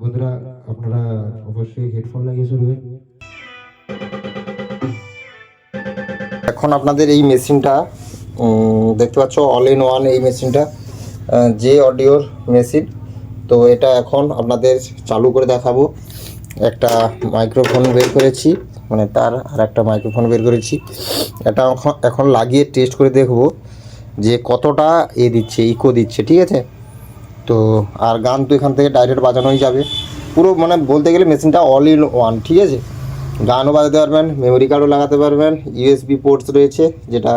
বন্ধুরা, আপনারা অবশ্যই হেডফোন লাগিয়ে শুনবেন। এখন আপনাদের এই মেশিনটা দেখতে পাচ্ছ, অল ইন ওয়ান এই মেশিনটা যে অডিওর মেশিন। তো এটা এখন আপনাদের চালু করে দেখাবো। একটা মাইক্রোফোন বের করেছি, মানে তার আর একটা মাইক্রোফোন বের করেছি। এটা এখন লাগিয়ে টেস্ট করে দেখব যে কতটা দিচ্ছে, ইকো দিচ্ছে। ঠিক আছে, তো আর গান তো এখান থেকে ডাইরেক্ট বাজানোই যাবে পুরো, মানে বলতে গেলে মেশিনটা অল ইন ওয়ান। ঠিক আছে, গানও বাজাতে পারবেন, মেমোরি কার্ডও লাগাতে পারবেন, ইউএসবি পোর্টস রয়েছে যেটা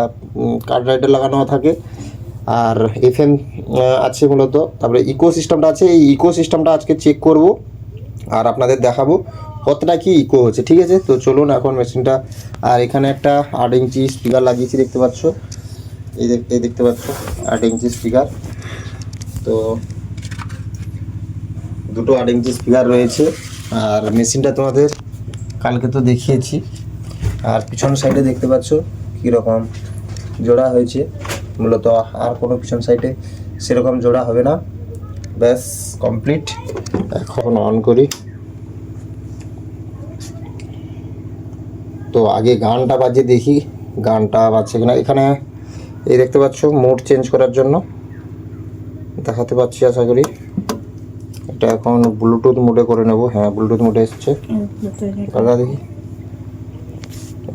কার্ড রাইডার লাগানো থাকে, আর এফএম আছে মূলত। তারপরে ইকো সিস্টেমটা আছে, এই ইকো সিস্টেমটা আজকে চেক করব আর আপনাদের দেখাবো কতটা কি ইকো হচ্ছে। ঠিক আছে, তো চলুন এখন মেশিনটা। আর এখানে একটা 8 ইঞ্চি স্পিকার লাগিয়েছি, দেখতে পাচ্ছ, এই দেখতে পাচ্ছ 8 ইঞ্চি স্পিকার। তো দুটো 8 ইঞ্চি স্পিকার রয়েছে। আর মেশিনটা তোমাদের কালকে তো দেখিয়েছি। আর পিছন সাইডে দেখতে পাচ্ছ কীরকম জোড়া হয়েছে। মূলত আর কোনো পিছন সাইডে সেরকম জোড়া হবে না, ব্যাস কমপ্লিট। এখন অন করি। তো আগে গানটা বাজিয়ে দেখি গানটা বাজছে কিনা। এখানে এই দেখতে পাচ্ছ মোড চেঞ্জ করার জন্য দেখাতে পাচ্ছি, আশা করি। এটা এখন ব্লুটুথ মোডে করে নেব। হ্যাঁ, ব্লুটুথ মোডে এসছে। দাদা দেখি,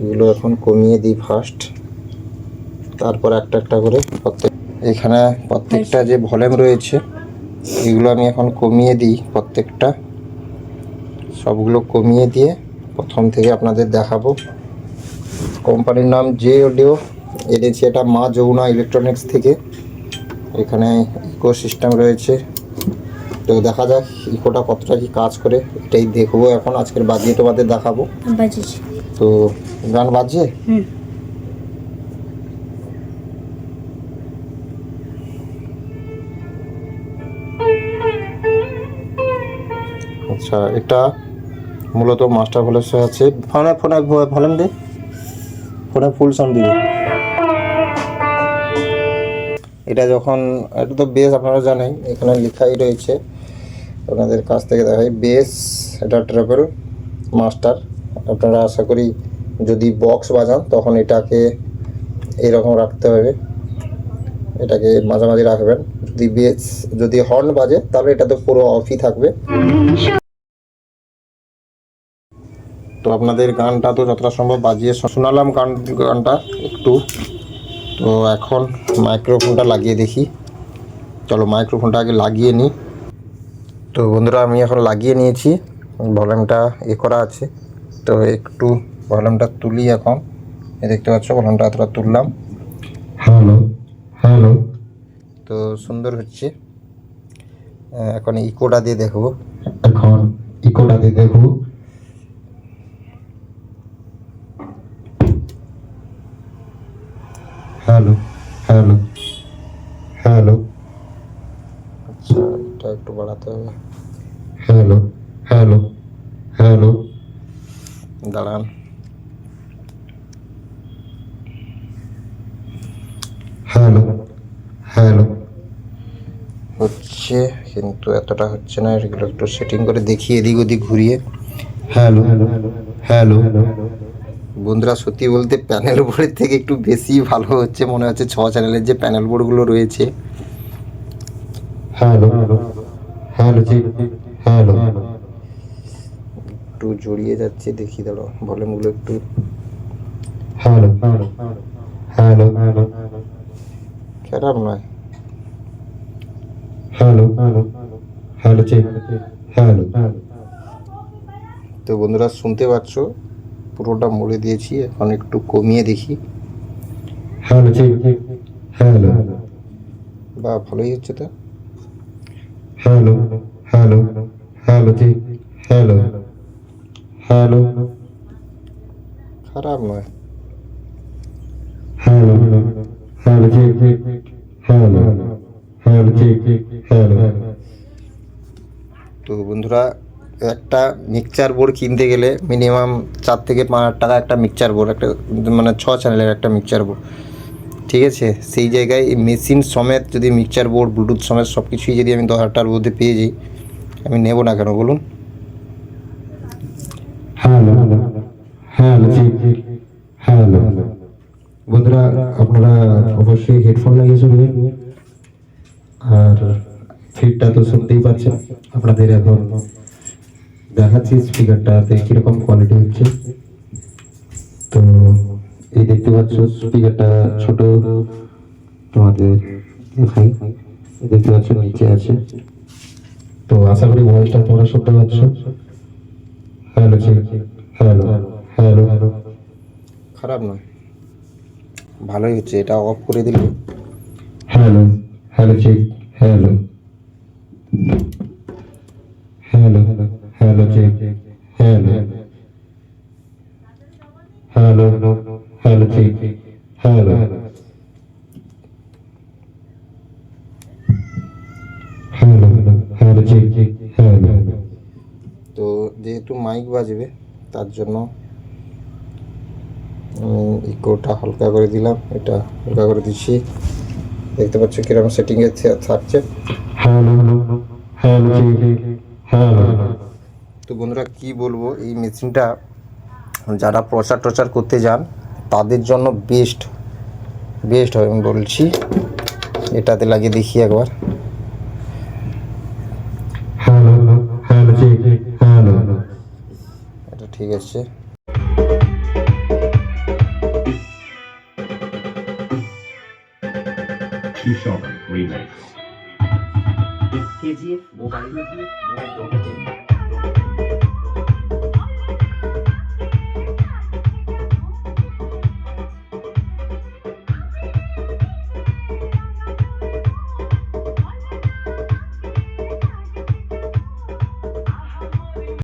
এগুলো এখন কমিয়ে দিই ফার্স্ট, তারপর একটা একটা করে এখানে প্রত্যেকটা যে ভলিউম রয়েছে এগুলো আমি এখন কমিয়ে দিই। প্রত্যেকটা সবগুলো কমিয়ে দিয়ে প্রথম থেকে আপনাদের দেখাবো। কোম্পানির নাম জে অডিও, এনেছি এটা মা যমুনা ইলেকট্রনিক্স থেকে। এখানে ইকো সিস্টেম রয়েছে, তো দেখা যাক ইকোটা কতটা কি কাজ করে, এটাই দেখবো এখন। আজকের বাজিয়ে তোমাদের দেখাবো। তো গান বাজছে। আচ্ছা, এটা মূলত মাস্টার ভয়েস আছে। ফোনে ভলিউম দে, ফোনে ফুল সাউন্ড দিবে। এটা যখন, এটা তো বেস আপনারা জানেন, এখানে লেখাই রয়েছে। আপনাদের কাছ থেকে দেখাই বেস, এটা ট্রেবল মাস্টার। আপনারা আশা করি যদি বক্স বাজান তখন এটাকে এইরকম রাখতে হবে, এটাকে মাঝামাঝি রাখবেন। যদি হর্ন বাজে তাহলে এটা তো পুরো অফই থাকবে। তো আপনাদের গানটা তো যতটা সম্ভব বাজিয়ে শোনালাম গানটা একটু। তো এখন মাইক্রোফোনটা লাগিয়ে দেখি। চলো মাইক্রোফোনটা আগে লাগিয়ে নিই। তো বন্ধুরা, আমি এখন লাগিয়ে নিয়েছি, ভলিউমটা করা আছে। তো একটু ভলিউমটা তুলি এখন। দেখতে পাচ্ছ ভলিউমটা এতটা তুললাম। হ্যালো হ্যালো, তো সুন্দর হচ্ছে। এখন ইকোটা দিয়ে দেখবো। এখন ইকোটা দিয়ে দেখবো। হ্যালো হ্যালো হ্যালো, আচ্ছা, এটা একটু বাড়াতে হবে। হ্যালো হ্যালো হ্যালো, দাঁড়ান। হ্যালো হ্যালো, হচ্ছে কিন্তু এতটা হচ্ছে না। এগুলো একটু সেটিং করে দেখি এদিক ওদিক ঘুরিয়ে। Hello hello. বন্ধুরা, সত্যি বলতে প্যানেল বোর্ডের থেকে একটু বেশি ভালো হচ্ছে মনে হচ্ছে। 6 চ্যানেলের যে প্যানেল বোর্ডগুলো রয়েছে। হ্যালো হ্যালো জি, হ্যালো। একটু জড়িয়ে যাচ্ছে, দেখি দাঁড়ো ভলিউমগুলো একটু। হ্যালো হ্যালো হ্যালো, খারাপ নয়। হ্যালো হ্যালো জি, হ্যালো। তো বন্ধুরা, শুনতে পাচ্ছ পুরোটা মুড়ে দিয়েছি, এখন একটু কমিয়ে দেখি। হ্যালো জি, হ্যালো। বা ভালোই হচ্ছে তো। হ্যালো হ্যালো হ্যালো জি, হ্যালো হ্যালো। খারাপ নয়। হ্যালো হ্যালো জি, হ্যালো হ্যালো জি, হ্যালো। তো বন্ধুরা, একটা মিক্সচার বোর্ড কিনতে গেলে মিনিমাম 4 থেকে 5 টাকা একটা মিক্সচার বোর্ড, একটা মানে 6 চ্যানেলের একটা মিক্সচার বোর্ড। ঠিক আছে, সেই জায়গায় এই মেশিন সমেত যদি মিক্সচার বোর্ড ব্লুটুথ সমেত সব কিছুই যদি আমি 10,000 টাকার মধ্যে পেয়ে যাই, আমি নেব না কেন বলুন? Hello hello check hello. বন্ধুরা আপনারা অবশ্যই হেডফোন লাগিয়ে শুনবেন। আর ফিডটা তো শুনতেই পাচ্ছেন। আপনাদের এখন দেখাচ্ছি স্পিকারটাতে কিরকম কোয়ালিটি হচ্ছে। তো এই দেখতে পাচ্ছ স্পিকারটা ছোট, তোমাদের দেখাই, দেখতে পাচ্ছ নিচে আছে। তো আশা করি ভয়েসটা তোমরা শুনতে পাচ্ছ। Hello check hello hello. খারাপ নয়, ভালোই হচ্ছে। এটা অফ করে দিলে hello hello check hello hello hello check hello hello hello check hello hello hello check hello. তো যেহেতু মাইক বাজবে তার জন্য ইকোটা হালকা করে দিলাম, এটা হালকা করে দিচ্ছি। দেখতে পাচ্ছ কিরকম সেটিংয়ে থাকছে। Hello hello check hello. তো বন্ধুরা কি বলবো, এই মেশিনটা যারা প্রচার টচার করতে যান তাদের জন্য বেস্ট হবে আমি বলছি। এটাতে লাগিয়ে দেখি একবার। Hello hello check hello. এটা ঠিক আছে। Shock Remix. KGF Mobile Review.